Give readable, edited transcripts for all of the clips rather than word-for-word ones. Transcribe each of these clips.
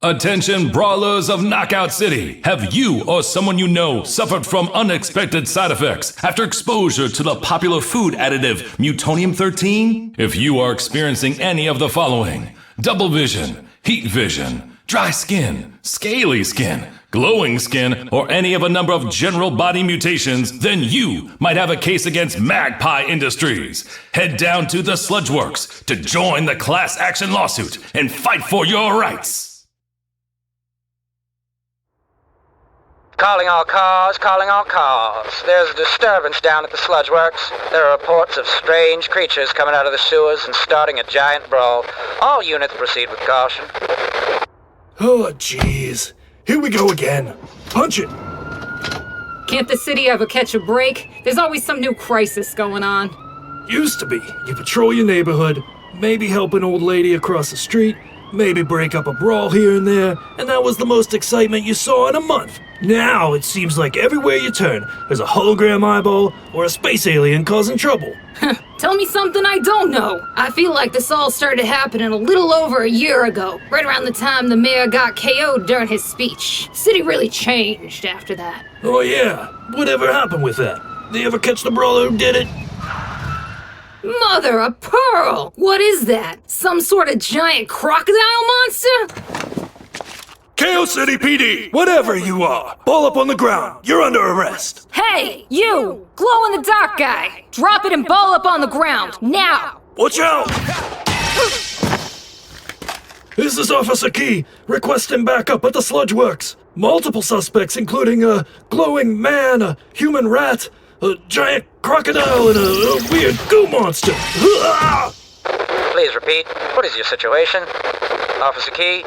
Attention brawlers of Knockout City! Have you or someone you know suffered from unexpected side effects after exposure to the popular food additive Mutonium-13? If you are experiencing any of the following: double vision, heat vision, dry skin, scaly skin, glowing skin, or any of a number of general body mutations, then you might have a case against Magpie Industries. Head down to the Sludgeworks to join the class action lawsuit and fight for your rights. Calling all cars, calling all cars. There's a disturbance down at the sludge works. There are reports of strange creatures coming out of the sewers and starting a giant brawl. All units proceed with caution. Oh, jeez. Here we go again. Punch it. Can't the city ever catch a break? There's always some new crisis going on. Used to be. You patrol your neighborhood, maybe help an old lady across the street, maybe break up a brawl here and there, and that was the most excitement you saw in a month. Now it seems like everywhere you turn, there's a hologram eyeball or a space alien causing trouble. Tell me something I don't know. I feel like this all started happening a little over a year ago, right around the time the mayor got KO'd during his speech. City really changed after that. Oh yeah, whatever happened with that? Did you ever catch the brawler who did it? Mother of pearl! What is that? Some sort of giant crocodile monster? KO City PD, whatever you are, ball up on the ground. You're under arrest. Hey, you! Glow-in-the-dark guy! Drop it and ball up on the ground, now! Watch out! This is Officer Key, requesting backup at the Sludge Works. Multiple suspects, including a glowing man, a human rat, a giant crocodile, and a weird goo monster. Please repeat. What is your situation? Officer Key?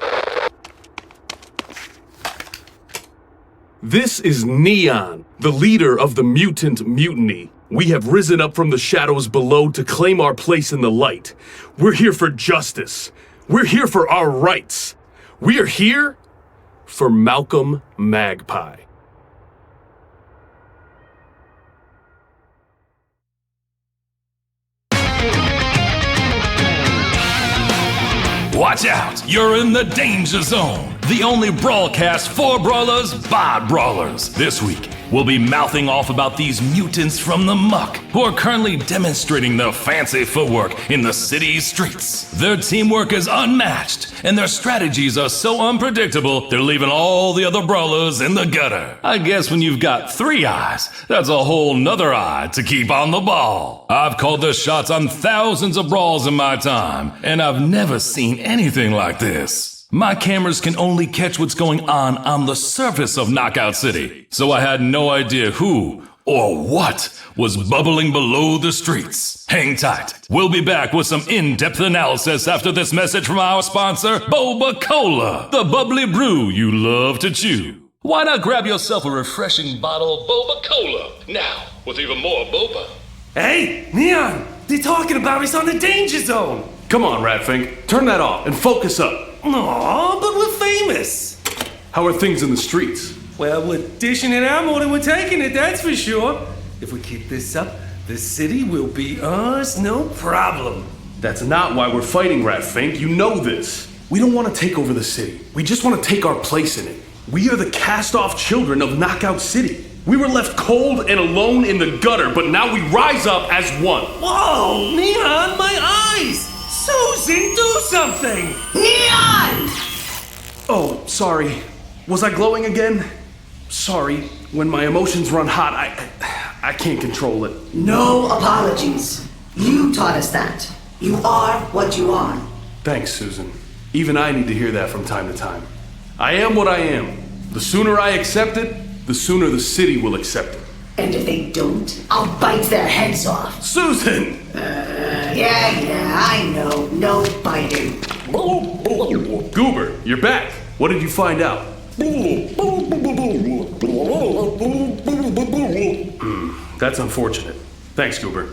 This is Neon, the leader of the Mutant Mutiny. We have risen up from the shadows below to claim our place in the light. We're here for justice. We're here for our rights. We are here for Malcolm Magpie. Watch out! You're in the danger zone! The only broadcast for brawlers by brawlers. This week, we'll be mouthing off about these mutants from the muck who are currently demonstrating their fancy footwork in the city's streets. Their teamwork is unmatched, and their strategies are so unpredictable, they're leaving all the other brawlers in the gutter. I guess when you've got 3 eyes, that's a whole nother eye to keep on the ball. I've called the shots on thousands of brawls in my time, and I've never seen anything like this. My cameras can only catch what's going on the surface of Knockout City, so I had no idea who or what was bubbling below the streets. Hang tight. We'll be back with some in-depth analysis after this message from our sponsor, Boba Cola, the bubbly brew you love to chew. Why not grab yourself a refreshing bottle of Boba Cola, now with even more boba. Hey, Neon! They're talking about us on the danger zone! Come on, Ratfink, turn that off and focus up. Aw, but we're famous! How are things in the streets? Well, we're dishing it out more than we're taking it, that's for sure. If we keep this up, the city will be ours, no problem. That's not why we're fighting, Ratfink. You know this. We don't want to take over the city. We just want to take our place in it. We are the cast-off children of Knockout City. We were left cold and alone in the gutter, but now we rise up as one. Whoa, Neon, my eyes! Susan, do something! Neon! Oh, sorry. Was I glowing again? Sorry. When my emotions run hot, I can't control it. No apologies. You taught us that. You are what you are. Thanks, Susan. Even I need to hear that from time to time. I am what I am. The sooner I accept it, the sooner the city will accept it. And if they don't, I'll bite their heads off. Susan! Yeah, I know. No biting. Goober, you're back. What did you find out? That's unfortunate. Thanks, Goober.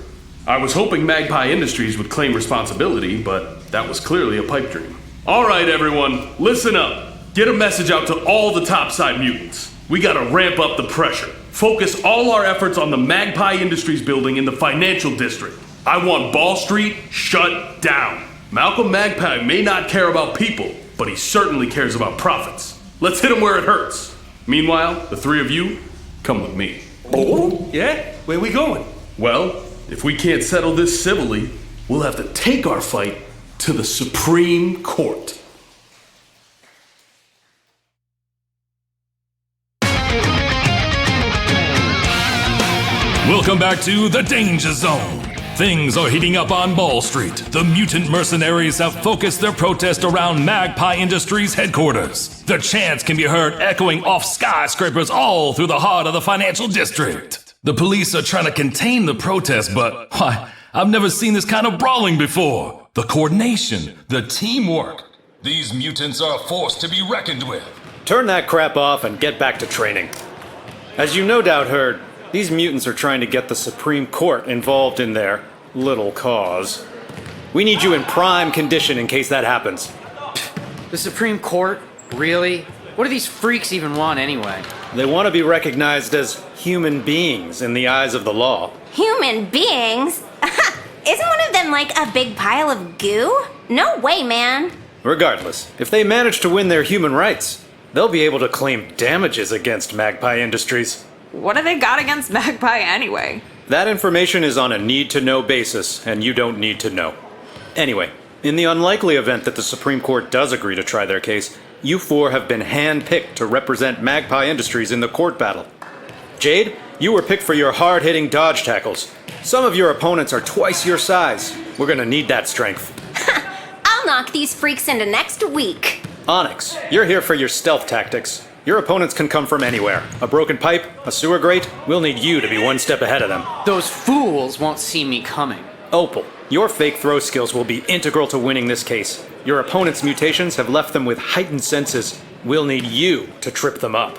I was hoping Magpie Industries would claim responsibility, but that was clearly a pipe dream. All right, everyone, listen up. Get a message out to all the topside mutants. We gotta ramp up the pressure. Focus all our efforts on the Magpie Industries building in the financial district. I want Ball Street shut down. Malcolm Magpie may not care about people, but he certainly cares about profits. Let's hit him where it hurts. Meanwhile, the three of you, come with me. Yeah? Where we going? Well, if we can't settle this civilly, we'll have to take our fight to the Supreme Court. Welcome back to the Danger Zone. Things are heating up on Ball Street. The mutant mercenaries have focused their protest around Magpie Industries headquarters. Their chants can be heard echoing off skyscrapers all through the heart of the financial district. The police are trying to contain the protest, but why, I've never seen this kind of brawling before. The coordination, the teamwork. These mutants are a force to be reckoned with. Turn that crap off and get back to training. As you no doubt heard, these mutants are trying to get the Supreme Court involved in their little cause. We need you in prime condition in case that happens. The Supreme Court? Really? What do these freaks even want anyway? They want to be recognized as human beings in the eyes of the law. Human beings? Isn't one of them like a big pile of goo? No way, man. Regardless, if they manage to win their human rights, they'll be able to claim damages against Magpie Industries. What do they got against Magpie anyway? That information is on a need-to-know basis, and you don't need to know. Anyway, in the unlikely event that the Supreme Court does agree to try their case, you four have been hand-picked to represent Magpie Industries in the court battle. Jade, you were picked for your hard-hitting dodge tackles. Some of your opponents are twice your size. We're gonna need that strength. I'll knock these freaks into next week. Onyx, you're here for your stealth tactics. Your opponents can come from anywhere. A broken pipe, a sewer grate, we'll need you to be one step ahead of them. Those fools won't see me coming. Opal, your fake throw skills will be integral to winning this case. Your opponent's mutations have left them with heightened senses. We'll need you to trip them up.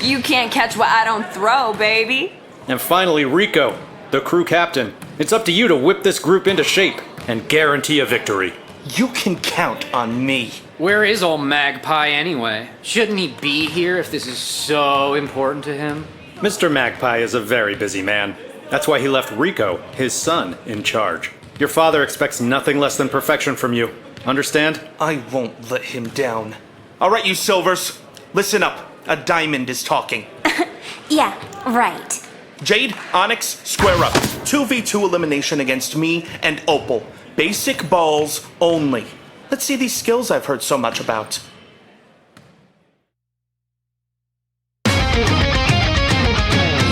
You can't catch what I don't throw, baby. And finally, Rico, the crew captain. It's up to you to whip this group into shape and guarantee a victory. You can count on me. Where is old Magpie anyway? Shouldn't he be here if this is so important to him? Mr. Magpie is a very busy man. That's why he left Rico, his son, in charge. Your father expects nothing less than perfection from you. Understand? I won't let him down. All right, you Silvers, listen up. A diamond is talking. Yeah, right. Jade, Onyx, square up. 2v2 elimination against me and Opal. Basic balls only. Let's see these skills I've heard so much about.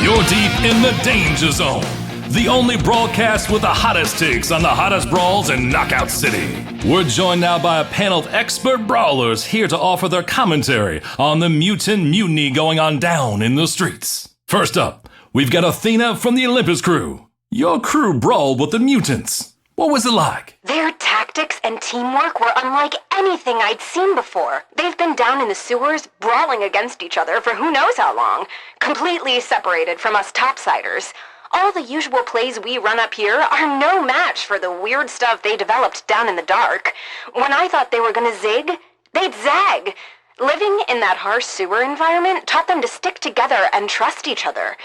You're deep in the Danger Zone, the only broadcast with the hottest takes on the hottest brawls in Knockout City. We're joined now by a panel of expert brawlers here to offer their commentary on the Mutant Mutiny going on down in the streets. First up, we've got Athena from the Olympus crew. Your crew brawled with the mutants. What was it like? Their tactics and teamwork were unlike anything I'd seen before. They've been down in the sewers, brawling against each other for who knows how long, completely separated from us topsiders. All the usual plays we run up here are no match for the weird stuff they developed down in the dark. When I thought they were gonna zig, they'd zag. Living in that harsh sewer environment taught them to stick together and trust each other.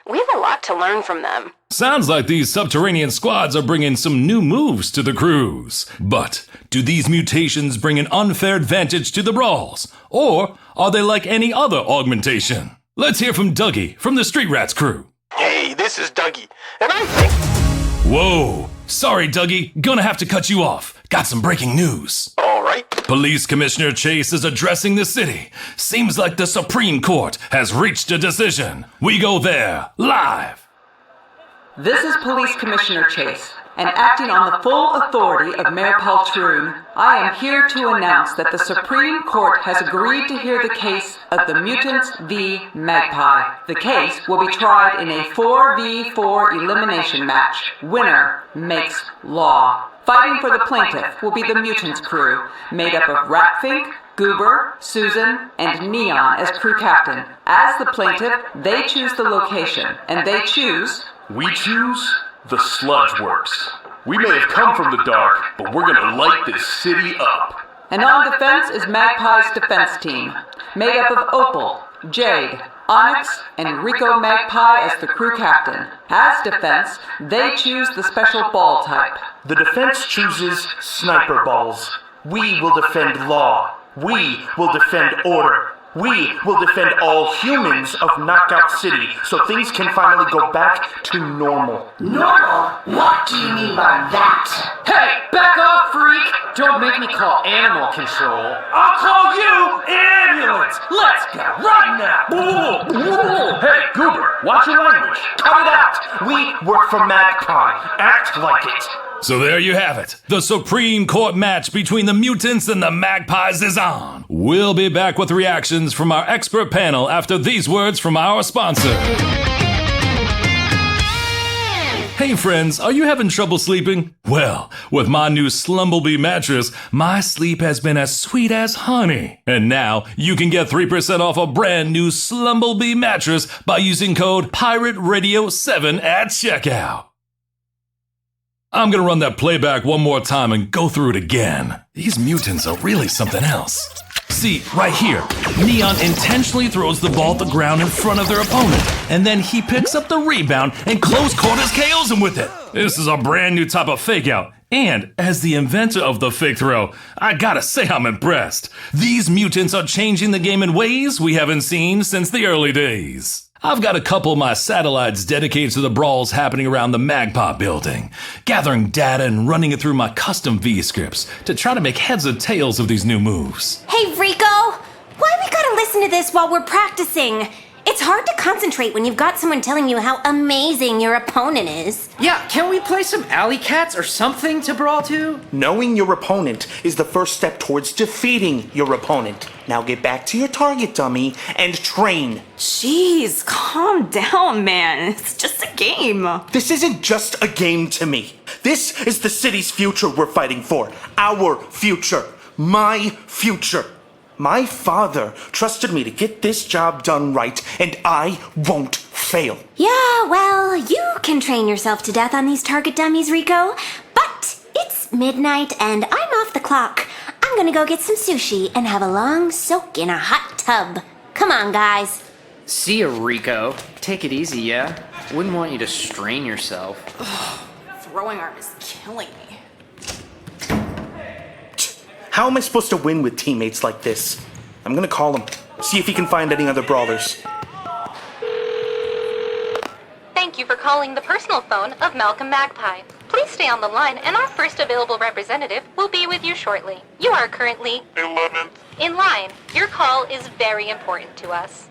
We have a lot to learn from them. Sounds like these subterranean squads are bringing some new moves to the crews. But do these mutations bring an unfair advantage to the brawls? Or are they like any other augmentation? Let's hear from Dougie from the Street Rats crew. Hey, this is Dougie, and I think... Whoa! Sorry, Dougie. Gonna have to cut you off. Got some breaking news. All right. Police Commissioner Chase is addressing the city. Seems like the Supreme Court has reached a decision. We go there, live. This is Police Commissioner Chase, and acting on the full authority of Mayor Paul Troon, I am here to announce that the Supreme Court has agreed to hear the case of the Mutants v. Magpie. The case will be tried in a 4v4 elimination match. Winner makes law. Fighting for the plaintiff will be the Mutants crew, made up of Ratfink, Goober, Susan, and Neon as crew captain. As the plaintiff, they choose the location, and they choose... We choose the Sludge Works. We may have come from the dark, but we're gonna light this city up. And on defense is Magpie's defense team, made up of Opal, Jade, Onyx, and Rico Magpie as the crew captain. As defense, they choose the special ball type. The defense chooses sniper balls. We will defend law. We will defend order. We will defend all humans of Knockout City so things can finally go back to normal. Normal? What do you mean by that? Hey, back off, freak! Don't make me call animal control. I'll call you ambulance. Let's go right now. Hey, Goober, watch your language. Cut it out! We work for Magpie. Act like it. So there you have it. The Supreme Court match between the mutants and the magpies is on. We'll be back with reactions from our expert panel after these words from our sponsor. Hey friends, are you having trouble sleeping? Well, with my new Slumblebee mattress, my sleep has been as sweet as honey. And now you can get 3% off a brand new Slumblebee mattress by using code PIRATERADIO7 at checkout. I'm gonna run that playback one more time and go through it again. These mutants are really something else. See, right here, Neon intentionally throws the ball at the ground in front of their opponent, and then he picks up the rebound and close quarters KOs him with it. This is a brand new type of fake out. And as the inventor of the fake throw, I gotta say I'm impressed. These mutants are changing the game in ways we haven't seen since the early days. I've got a couple of my satellites dedicated to the brawls happening around the Magpie building, gathering data and running it through my custom V-scripts to try to make heads or tails of these new moves. Hey, Rico! Why we gotta listen to this while we're practicing? It's hard to concentrate when you've got someone telling you how amazing your opponent is. Yeah, can we play some alley cats or something to brawl to? Knowing your opponent is the first step towards defeating your opponent. Now get back to your target, dummy, and train. Jeez, calm down, man. It's just a game. This isn't just a game to me. This is the city's future we're fighting for. Our future. My future. My father trusted me to get this job done right, and I won't fail. Yeah, well, you can train yourself to death on these target dummies, Rico. But it's midnight and I'm off the clock. I'm gonna go get some sushi and have a long soak in a hot tub. Come on, guys. See ya, Rico. Take it easy, yeah? Wouldn't want you to strain yourself. Throwing arm is killing me. How am I supposed to win with teammates like this? I'm gonna call him, see if he can find any other brawlers. Thank you for calling the personal phone of Malcolm Magpie. Please stay on the line and our first available representative will be with you shortly. You are currently 11th. In line. Your call is very important to us.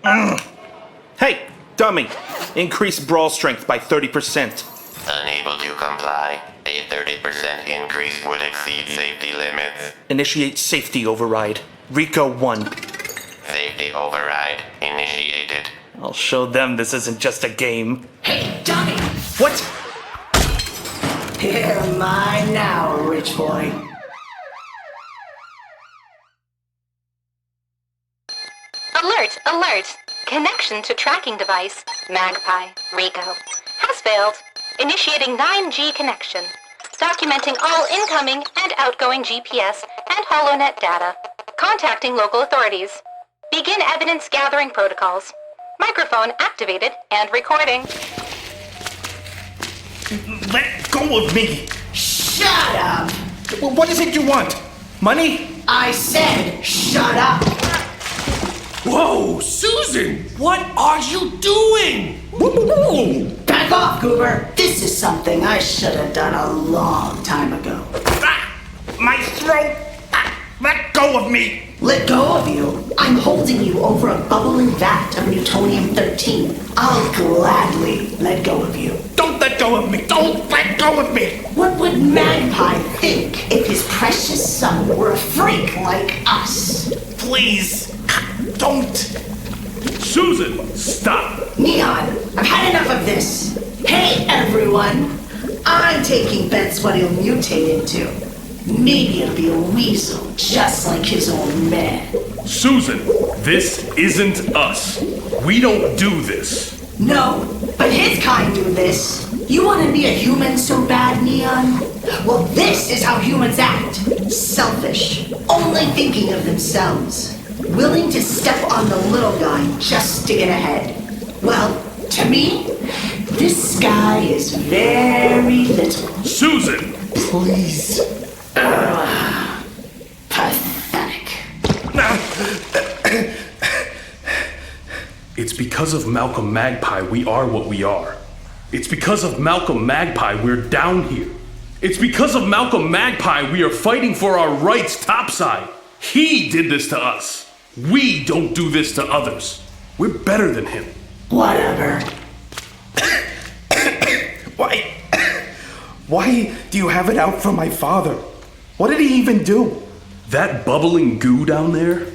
Hey, dummy, increase brawl strength by 30%. Unable to comply. A 30% increase would exceed safety limits. Initiate safety override. Rico 1. Safety override initiated. I'll show them this isn't just a game. Hey, dummy! What? You're mine now, rich boy. Alert! Alert! Connection to tracking device, Magpie, Rico, has failed. Initiating 9G connection. Documenting all incoming and outgoing GPS and HoloNet data. Contacting local authorities. Begin evidence gathering protocols. Microphone activated and recording. Let go of me! Shut up! What is it you want? Money? I said shut up! Whoa, Susan! What are you doing? Back off, Goober! This is something I should have done a long time ago. My throat! Let go of me! Let go of you? I'm holding you over a bubbling vat of Newtonium-13. I'll gladly let go of you. Don't let go of me! Don't let go of me! What would Magpie think if his precious son were a freak like us? Please, don't! Susan, stop! Neon, I've had enough of this. Hey, everyone. I'm taking bets what he'll mutate into. Maybe it'll be a weasel, just like his old man. Susan, this isn't us. We don't do this. No, but his kind do this. You want to be a human so bad, Neon? Well, this is how humans act. Selfish, only thinking of themselves. Willing to step on the little guy just to get ahead. Well, to me, this guy is very little. Susan! Please. It's because of Malcolm Magpie we are what we are. It's because of Malcolm Magpie we're down here. It's because of Malcolm Magpie we are fighting for our rights topside. He did this to us. We don't do this to others. We're better than him. Whatever. Why do you have it out for my father? What did he even do? That bubbling goo down there,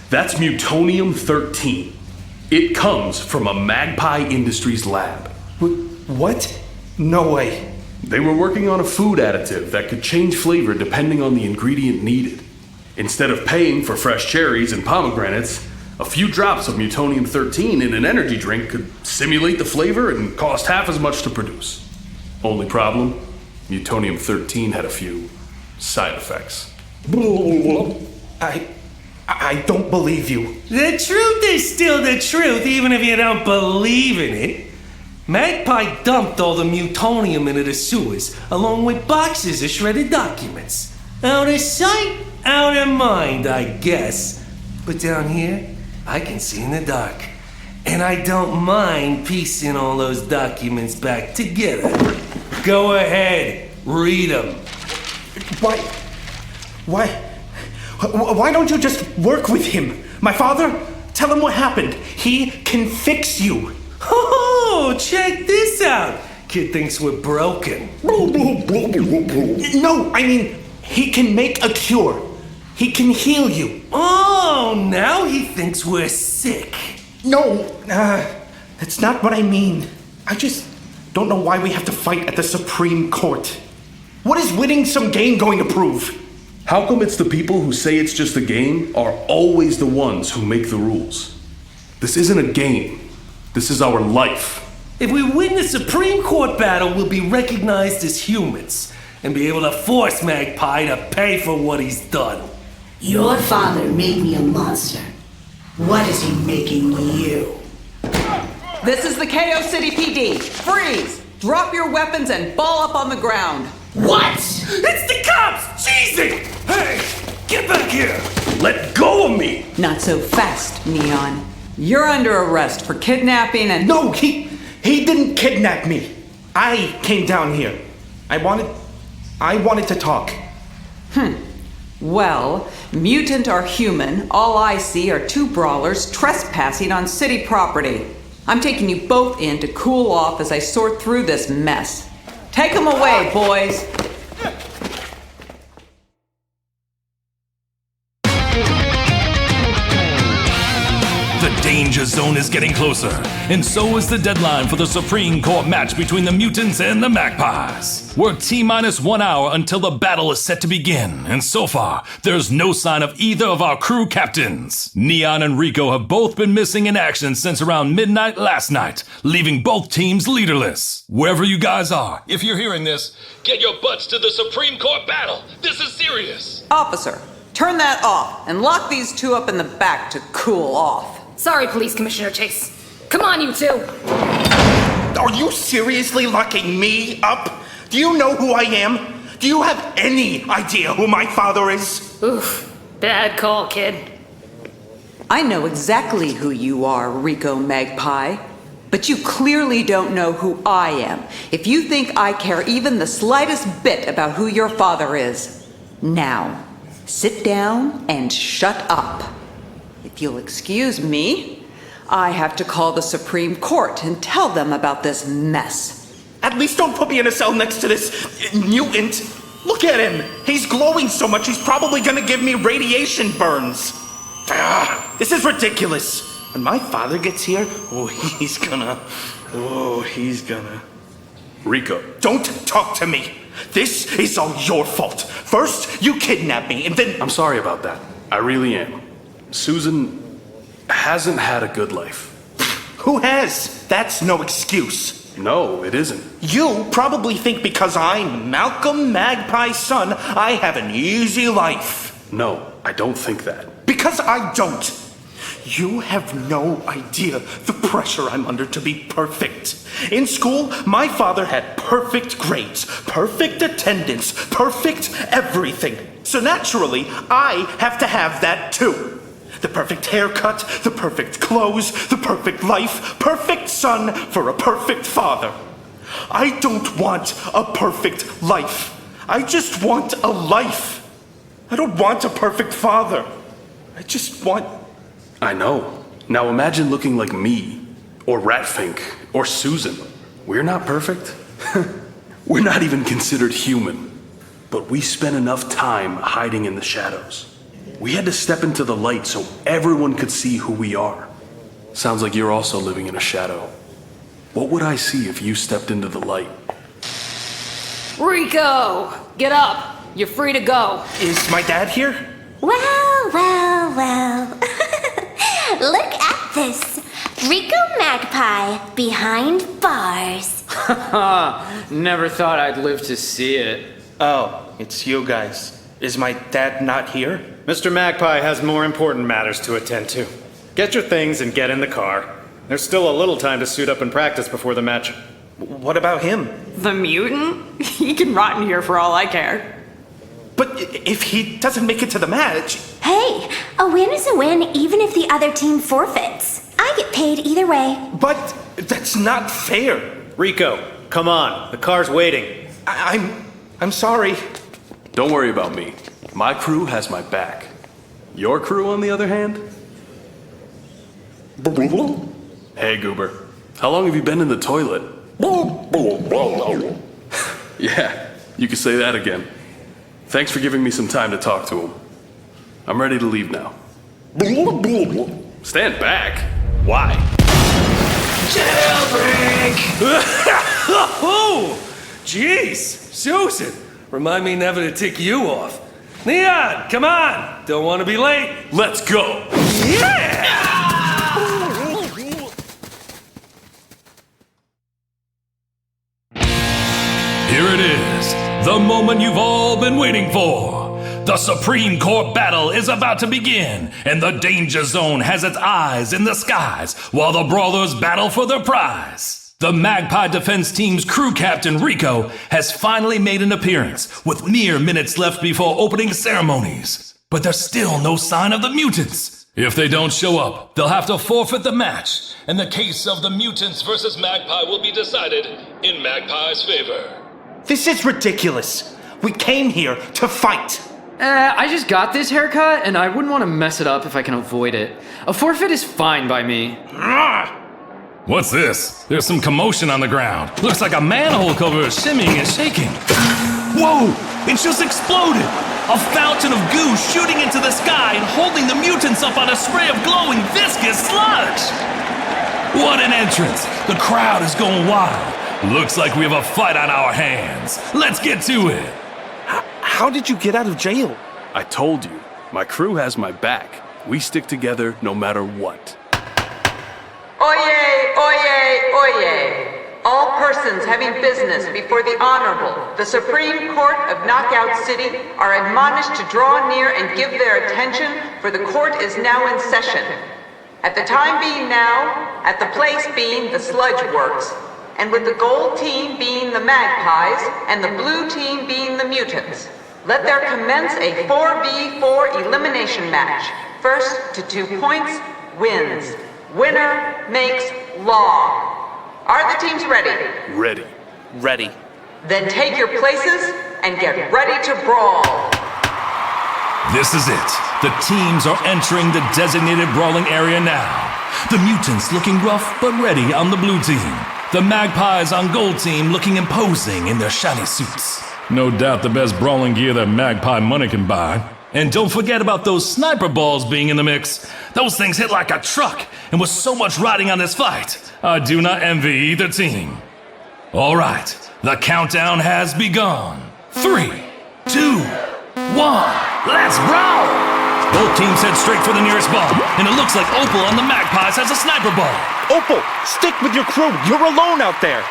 that's Mutonium-13. It comes from a Magpie Industries lab. What? No way. They were working on a food additive that could change flavor depending on the ingredient needed. Instead of paying for fresh cherries and pomegranates, a few drops of Mutonium-13 in an energy drink could simulate the flavor and cost half as much to produce. Only problem? Mutonium-13 had a few side effects. I don't believe you. The truth is still the truth, even if you don't believe in it. Magpie dumped all the mutonium into the sewers, along with boxes of shredded documents. Out of sight, out of mind, I guess. But down here, I can see in the dark. And I don't mind piecing all those documents back together. Go ahead, read them. Why don't you just work with him? My father? Tell him what happened. He can fix you. Oh, check this out. Kid thinks we're broken. No, I mean, he can make a cure. He can heal you. Oh, now he thinks we're sick. No, that's not what I mean. I just don't know why we have to fight at the Supreme Court. What is winning some game going to prove? How come it's the people who say it's just a game are always the ones who make the rules? This isn't a game. This is our life. If we win the Supreme Court battle, we'll be recognized as humans and be able to force Magpie to pay for what he's done. Your father made me a monster. What is he making you? This is the KO City PD. Freeze! Drop your weapons and fall up on the ground. What? It's the cops! Cheesing! Hey, get back here! Let go of me! Not so fast, Neon. You're under arrest for kidnapping and... No, he didn't kidnap me. I came down here. I wanted to talk. Well, mutant or human, all I see are two brawlers trespassing on city property. I'm taking you both in to cool off as I sort through this mess. Take them away, boys. The danger zone is getting closer, and so is the deadline for the Supreme Court match between the mutants and the Magpies. We're T-minus 1 hour until the battle is set to begin, and so far, there's no sign of either of our crew captains. Neon and Rico have both been missing in action since around midnight last night, leaving both teams leaderless. Wherever you guys are, if you're hearing this, get your butts to the Supreme Court battle. This is serious. Officer, turn that off and lock these two up in the back to cool off. Sorry, Police Commissioner Chase. Come on, you two. Are you seriously locking me up? Do you know who I am? Do you have any idea who my father is? Oof, bad call, kid. I know exactly who you are, Rico Magpie. But you clearly don't know who I am, if you think I care even the slightest bit about who your father is. Now, sit down and shut up. If you'll excuse me, I have to call the Supreme Court and tell them about this mess. At least don't put me in a cell next to this mutant. Look at him. He's glowing so much he's probably gonna give me radiation burns. This is ridiculous. When my father gets here, he's gonna... Rico. Don't talk to me. This is all your fault. First, you kidnapped me, and then... I'm sorry about that. I really am. Susan hasn't had a good life. Who has? That's no excuse. No, it isn't. You probably think because I'm Malcolm Magpie's son, I have an easy life. No, I don't think that. Because I don't. You have no idea the pressure I'm under to be perfect. In school, my father had perfect grades, perfect attendance, perfect everything. So naturally, I have to have that too. The perfect haircut, the perfect clothes, the perfect life, perfect son for a perfect father. I don't want a perfect life. I just want a life. I don't want a perfect father. I just want... I know. Now imagine looking like me, or Ratfink, or Susan. We're not perfect. We're not even considered human. But we spent enough time hiding in the shadows. We had to step into the light so everyone could see who we are. Sounds like you're also living in a shadow. What would I see if you stepped into the light? Rico! Get up! You're free to go. Is my dad here? Well, well, well. Look at this. Rico Magpie behind bars. Never thought I'd live to see it. Oh, it's you guys. Is my dad not here? Mr. Magpie has more important matters to attend to. Get your things and get in the car. There's still a little time to suit up and practice before the match. What about him? The mutant? He can rot in here for all I care. But if he doesn't make it to the match... Hey, a win is a win even if the other team forfeits. I get paid either way. But that's not fair. Rico, come on. The car's waiting. I'm sorry. Don't worry about me. My crew has my back. Your crew, on the other hand? Hey, Goober. How long have you been in the toilet? Yeah, you can say that again. Thanks for giving me some time to talk to him. I'm ready to leave now. Stand back? Why? Jailbreak! Oh, jeez, Susan. Remind me never to tick you off. Neon, come on. Don't want to be late. Let's go. Yeah! Here it is, the moment you've all been waiting for. The Supreme Court battle is about to begin, and the Danger Zone has its eyes in the skies while the brawlers battle for their prize. The Magpie Defense Team's crew captain, Rico, has finally made an appearance, with mere minutes left before opening ceremonies. But there's still no sign of the mutants. If they don't show up, they'll have to forfeit the match, and the case of the mutants versus Magpie will be decided in Magpie's favor. This is ridiculous. We came here to fight. I just got this haircut, and I wouldn't want to mess it up if I can avoid it. A forfeit is fine by me. What's this? There's some commotion on the ground. Looks like a manhole cover is shimmying and shaking. Whoa! It just exploded! A fountain of goo shooting into the sky and holding the mutants up on a spray of glowing viscous sludge! What an entrance! The crowd is going wild. Looks like we have a fight on our hands. Let's get to it! How did you get out of jail? I told you, my crew has my back. We stick together no matter what. Oyez, oyez, oyez. All persons having business before the Honorable, the Supreme Court of Knockout City, are admonished to draw near and give their attention, for the court is now in session. At the time being now, at the place being the Sludge Works, and with the gold team being the Magpies, and the blue team being the Mutants. Let there commence a 4v4 elimination match. First to 2 points wins. Winner makes law. Are the teams ready? Ready. Ready. Then take your places and get ready to brawl. This is it. The teams are entering the designated brawling area now. The mutants looking rough but ready on the blue team. The Magpies on gold team looking imposing in their shiny suits. No doubt the best brawling gear that Magpie money can buy. And don't forget about those sniper balls being in the mix. Those things hit like a truck, and with so much riding on this fight, I do not envy either team. All right, the countdown has begun. 3, 2, 1, let's brawl! Both teams head straight for the nearest ball, and it looks like Opal on the Magpies has a sniper ball. Opal, stick with your crew. You're alone out there.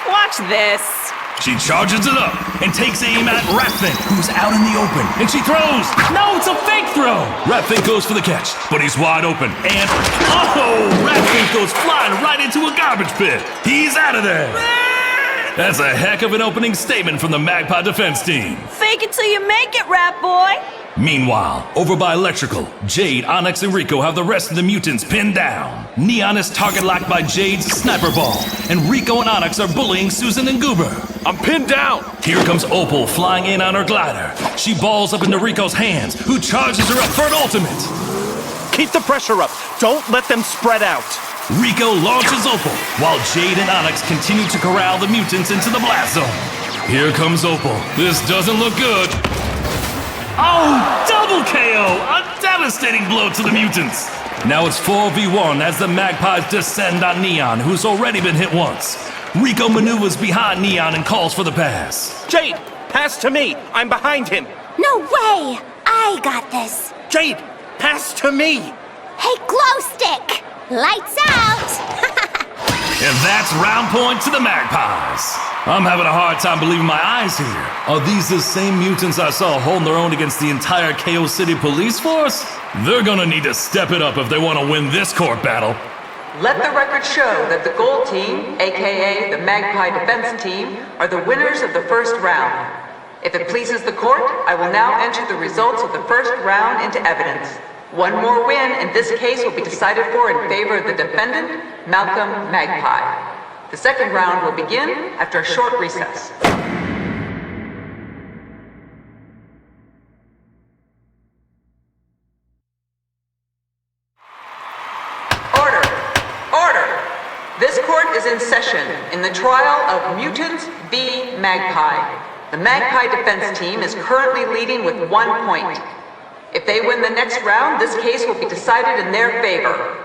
Watch this. She charges it up and takes aim at Ratfink, who's out in the open, and she throws. No, it's a fake throw. Ratfink goes for the catch, but he's wide open, and Ratfink goes flying right into a garbage pit. He's out of there. That's a heck of an opening statement from the Magpie defense team. Fake it till you make it, Rat Boy. Meanwhile, over by Electrical, Jade, Onyx, and Rico have the rest of the mutants pinned down. Neon is target locked by Jade's sniper ball, and Rico and Onyx are bullying Susan and Goober. I'm pinned down! Here comes Opal flying in on her glider. She balls up into Rico's hands, who charges her up for an ultimate. Keep the pressure up. Don't let them spread out. Rico launches Opal, while Jade and Onyx continue to corral the mutants into the blast zone. Here comes Opal. This doesn't look good. Oh, double KO! A devastating blow to the mutants. Now it's 4v1 as the Magpies descend on Neon, who's already been hit once. Rico maneuvers behind Neon and calls for the pass. Jade, pass to me. I'm behind him. No way! I got this. Jade, pass to me. Hey, glow stick! Lights out! And that's round point to the Magpies. I'm having a hard time believing my eyes here. Are these the same mutants I saw holding their own against the entire KO City police force? They're gonna need to step it up if they want to win this court battle. Let the record show that the gold team, aka the Magpie defense team, are the winners of the first round. If it pleases the court, I will now enter the results of the first round into evidence. One more win in this case will be decided for in favor of the defendant, Malcolm Magpie. The second round will begin after a short recess. Order! Order! This court is in session in the trial of Mutants v. Magpie. The Magpie defense team is currently leading with 1 point. If they win the next round, this case will be decided in their favor.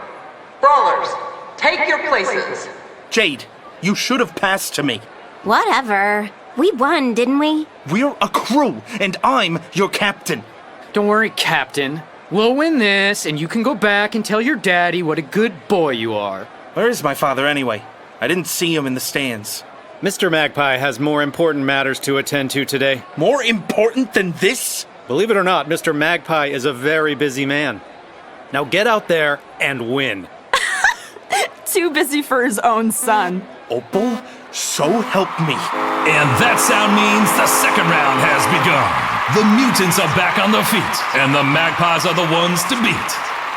Brawlers, take your places. Jade, you should have passed to me. Whatever. We won, didn't we? We're a crew, and I'm your captain. Don't worry, Captain. We'll win this, and you can go back and tell your daddy what a good boy you are. Where is my father anyway? I didn't see him in the stands. Mr. Magpie has more important matters to attend to today. More important than this? Believe it or not, Mr. Magpie is a very busy man. Now get out there and win. Too busy for his own son. Opal, so help me. And that sound means the second round has begun. The mutants are back on their feet, and the Magpies are the ones to beat.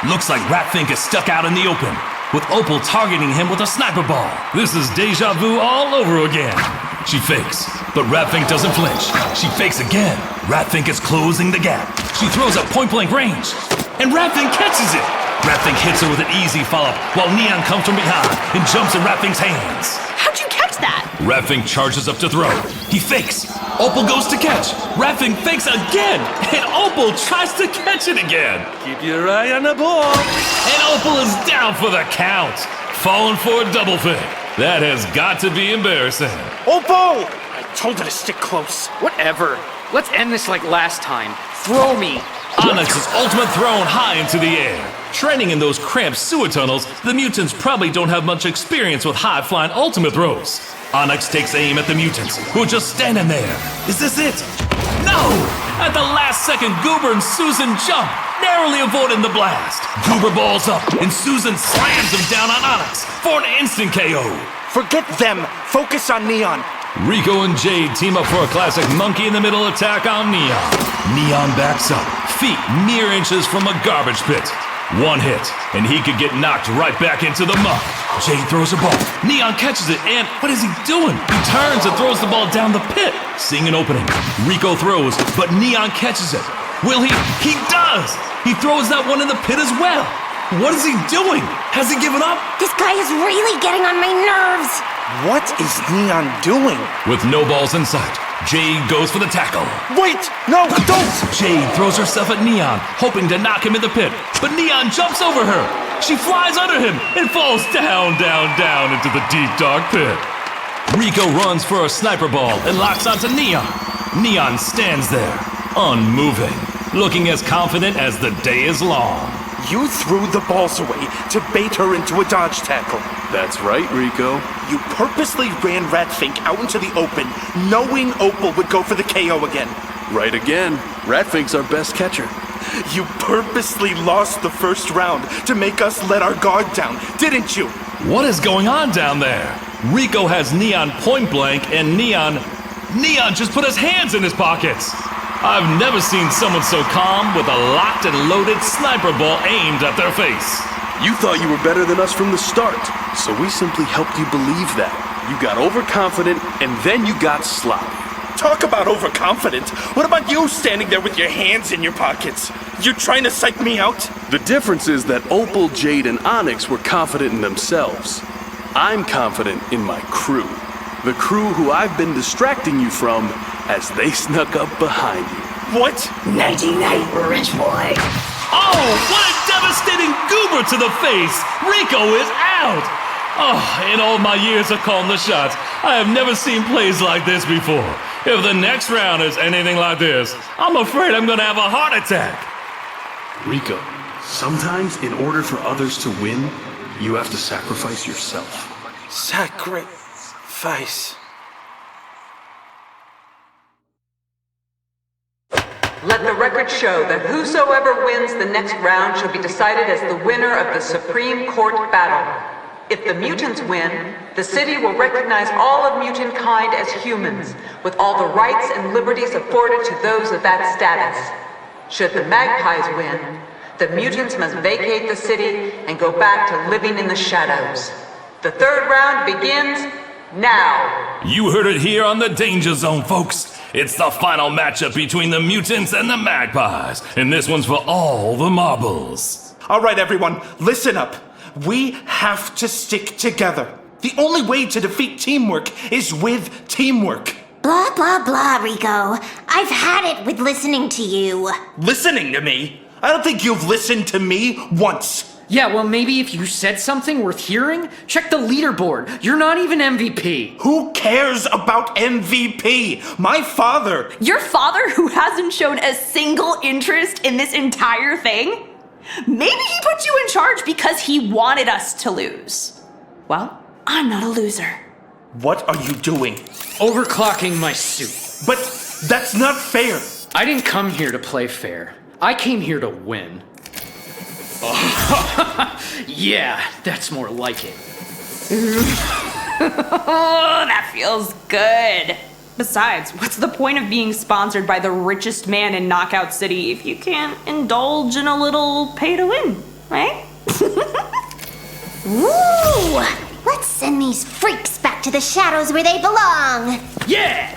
Looks like Ratfink is stuck out in the open, with Opal targeting him with a sniper ball. This is deja vu all over again. She fakes, but Ratfink doesn't flinch. She fakes again. Ratfink is closing the gap. She throws at point-blank range, and Ratfink catches it. Ratfink hits her with an easy follow-up, while Neon comes from behind and jumps in Ratfink's hands. How'd you catch that? Ratfink charges up to throw. He fakes. Opal goes to catch. Ratfink fakes again, and Opal tries to catch it again. Keep your eye on the ball. And Opal is down for the count, falling for a double fake. That has got to be embarrassing. Opal! I told her to stick close. Whatever. Let's end this like last time. Throw me. Onyx's ultimate thrown high into the air. Training in those cramped sewer tunnels, the mutants probably don't have much experience with high-flying ultimate throws. Onyx takes aim at the mutants, who are just standing there. Is this it? No! At the last second, Goober and Susan jump, narrowly avoiding the blast. Goober balls up, and Susan slams him down on Onyx for an instant KO. Forget them. Focus on Neon. Rico and Jade team up for a classic monkey-in-the-middle attack on Neon. Neon backs up, feet mere inches from a garbage pit. One hit, and he could get knocked right back into the muck. Jade throws a ball. Neon catches it, and what is he doing? He turns and throws the ball down the pit, seeing an opening. Rico throws, but Neon catches it. Will he? He does! He throws that one in the pit as well. What is he doing? Has he given up? This guy is really getting on my nerves. What is Neon doing? With no balls in sight, Jade goes for the tackle. Wait! No, don't! Jade throws herself at Neon, hoping to knock him in the pit, but Neon jumps over her. She flies under him and falls down into the deep, dark pit. Rico runs for a sniper ball and locks onto Neon. Neon stands there, unmoving, looking as confident as the day is long. You threw the balls away to bait her into a dodge tackle. That's right, Rico. You purposely ran Ratfink out into the open, knowing Opal would go for the KO again. Right again. Ratfink's our best catcher. You purposely lost the first round to make us let our guard down, didn't you? What is going on down there? Rico has Neon point blank, and Neon just put his hands in his pockets. I've never seen someone so calm with a locked and loaded sniper ball aimed at their face. You thought you were better than us from the start, so we simply helped you believe that. You got overconfident, and then you got sloppy. Talk about overconfident. What about you standing there with your hands in your pockets? You trying to psych me out? The difference is that Opal, Jade, and Onyx were confident in themselves. I'm confident in my crew. The crew who I've been distracting you from as they snuck up behind you. What? Nighty-night, rich boy. Oh, what a devastating goober to the face! Rico is out! Oh, in all my years of calling the shots, I have never seen plays like this before. If the next round is anything like this, I'm afraid I'm gonna have a heart attack. Rico, sometimes in order for others to win, you have to sacrifice yourself. Sacrifice. Let the record show that whosoever wins the next round shall be decided as the winner of the Supreme Court battle. If the mutants win, the city will recognize all of mutant kind as humans, with all the rights and liberties afforded to those of that status. Should the Magpies win, the mutants must vacate the city and go back to living in the shadows. The third round begins now. You heard it here on the Danger Zone, folks. It's the final matchup between the mutants and the Magpies, and this one's for all the marbles. All right, everyone, listen up. We have to stick together. The only way to defeat teamwork is with teamwork. Blah, blah, blah, Rico. I've had it with listening to you. Listening to me? I don't think you've listened to me once. Yeah, well, maybe if you said something worth hearing, check the leaderboard. You're not even MVP. Who cares about MVP? My father. Your father who hasn't shown a single interest in this entire thing? Maybe he put you in charge because he wanted us to lose. Well, I'm not a loser. What are you doing? Overclocking my suit. But that's not fair. I didn't come here to play fair. I came here to win. Oh, yeah, that's more like it. Oh, that feels good. Besides, what's the point of being sponsored by the richest man in Knockout City if you can't indulge in a little pay to win, right? Woo! Let's send these freaks back to the shadows where they belong. Yeah!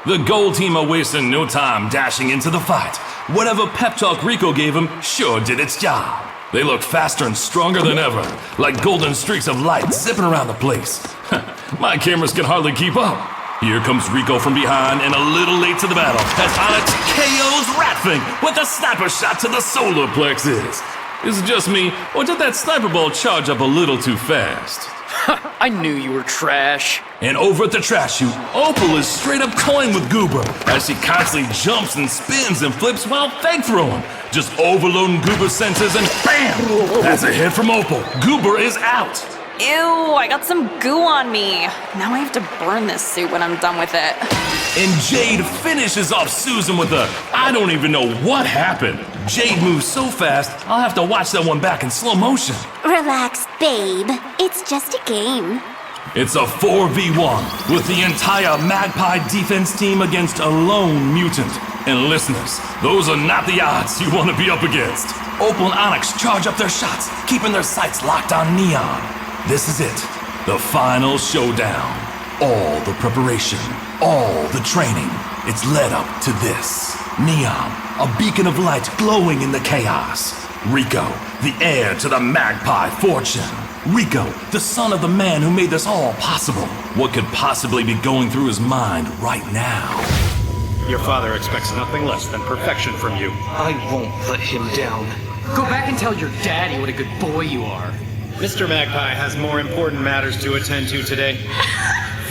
The gold team are wasting no time dashing into the fight. Whatever pep talk Rico gave them sure did its job. They look faster and stronger than ever, like golden streaks of light zipping around the place. My cameras can hardly keep up. Here comes Rico from behind and a little late to the battle as Onyx KOs Ratfink with a sniper shot to the solar plexus. Is it just me, or did that sniper ball charge up a little too fast? I knew you were trash. And over at the trash chute, Opal is straight up toying with Goober as she constantly jumps and spins and flips while fake throwing. Just overloading Goober's senses and BAM! That's a hit from Opal. Goober is out. Ew, I got some goo on me. Now I have to burn this suit when I'm done with it. And Jade finishes off Susan with a I don't even know what happened. Jade moves so fast, I'll have to watch that one back in slow motion. Relax, babe. It's just a game. It's a 4v1 with the entire Magpie defense team against a lone mutant. And listeners, those are not the odds you want to be up against. Opal and Onyx charge up their shots, keeping their sights locked on Neon. This is it, the final showdown. All the preparation, all the training, it's led up to this. Neon, a beacon of light glowing in the chaos. Rico, the heir to the Magpie fortune. Rico, the son of the man who made this all possible. What could possibly be going through his mind right now? Your father expects nothing less than perfection from you. I won't let him down. Go back and tell your daddy what a good boy you are. Mr. Magpie has more important matters to attend to today.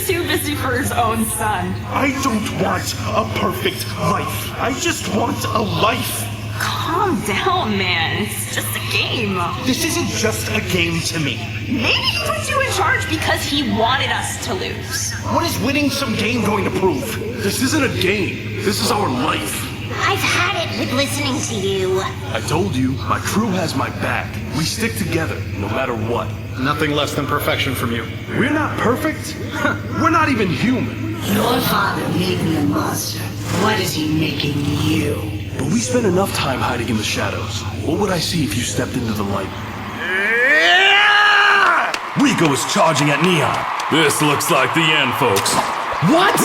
Too busy for his own son. I don't want a perfect life. I just want a life. Calm down, man. It's just a game. This isn't just a game to me. Maybe he put you in charge because he wanted us to lose. What is winning some game going to prove? This isn't a game. This is our life. I've had it with listening to you. I told you, my crew has my back. We stick together, no matter what. Nothing less than perfection from you. We're not perfect. We're not even human. Your father made me a monster. What is he making you? But we spent enough time hiding in the shadows. What would I see if you stepped into the light? Rico is charging at Neon. This looks like the end, folks. What?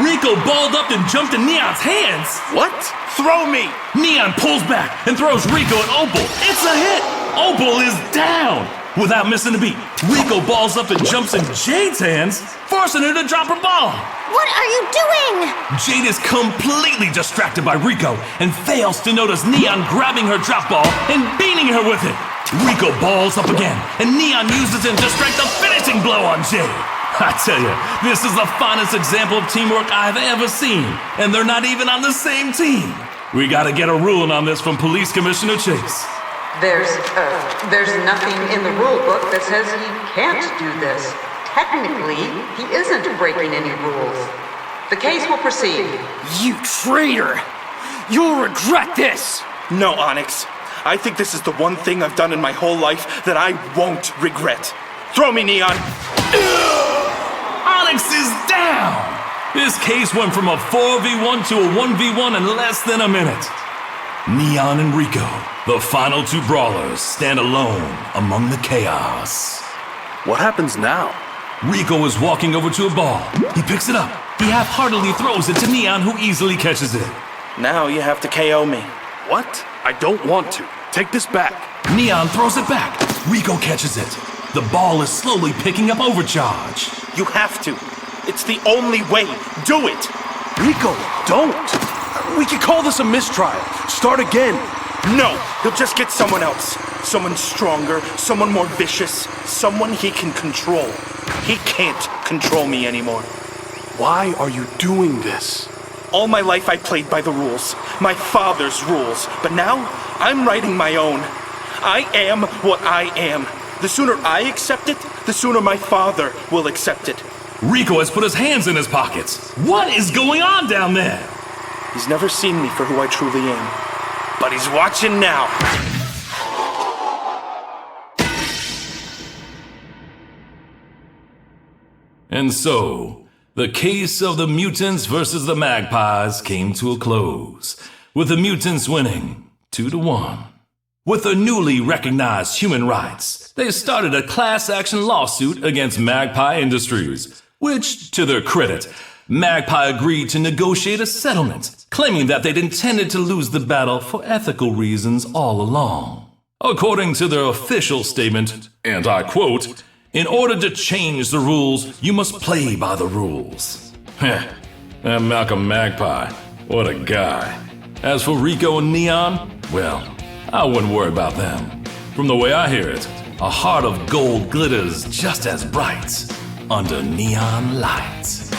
Rico balled up and jumped in Neon's hands. What? Throw me! Neon pulls back and throws Rico at Opal. It's a hit! Opal is down! Without missing a beat, Rico balls up and jumps in Jade's hands, forcing her to drop her ball. What are you doing? Jade is completely distracted by Rico and fails to notice Neon grabbing her drop ball and beating her with it. Rico balls up again, and Neon uses him to strike the finishing blow on Jade. I tell you, this is the finest example of teamwork I've ever seen, and they're not even on the same team. We gotta get a ruling on this from Police Commissioner Chase. There's nothing in the rule book that says he can't do this. Technically, he isn't breaking any rules. The case will proceed. You traitor! You'll regret this! No, Onyx. I think this is the one thing I've done in my whole life that I won't regret. Throw me, Neon! Onyx is down! This case went from a 4v1 to a 1v1 in less than a minute. Neon and Rico, the final two brawlers, stand alone among the chaos. What happens now? Rico is walking over to a ball. He picks it up. He half-heartedly throws it to Neon, who easily catches it. Now you have to KO me. What? I don't want to. Take this back. Neon throws it back. Rico catches it. The ball is slowly picking up overcharge. You have to. It's the only way. Do it! Rico, don't! We could call this a mistrial. Start again. No, he'll just get someone else. Someone stronger, someone more vicious, someone he can control. He can't control me anymore. Why are you doing this? All my life I played by the rules, my father's rules, but now I'm writing my own. I am what I am. The sooner I accept it, the sooner my father will accept it. Rico has put his hands in his pockets. What is going on down there? He's never seen me for who I truly am, but he's watching now. And so, the case of the mutants versus the magpies came to a close, with the mutants winning 2-1. With the newly recognized human rights, they started a class action lawsuit against Magpie Industries, which, to their credit, Magpie agreed to negotiate a settlement, claiming that they'd intended to lose the battle for ethical reasons all along. According to their official statement, and I quote, "In order to change the rules, you must play by the rules." Heh, that Malcolm Magpie, what a guy. As for Rico and Neon, well, I wouldn't worry about them. From the way I hear it, a heart of gold glitters just as bright under neon lights.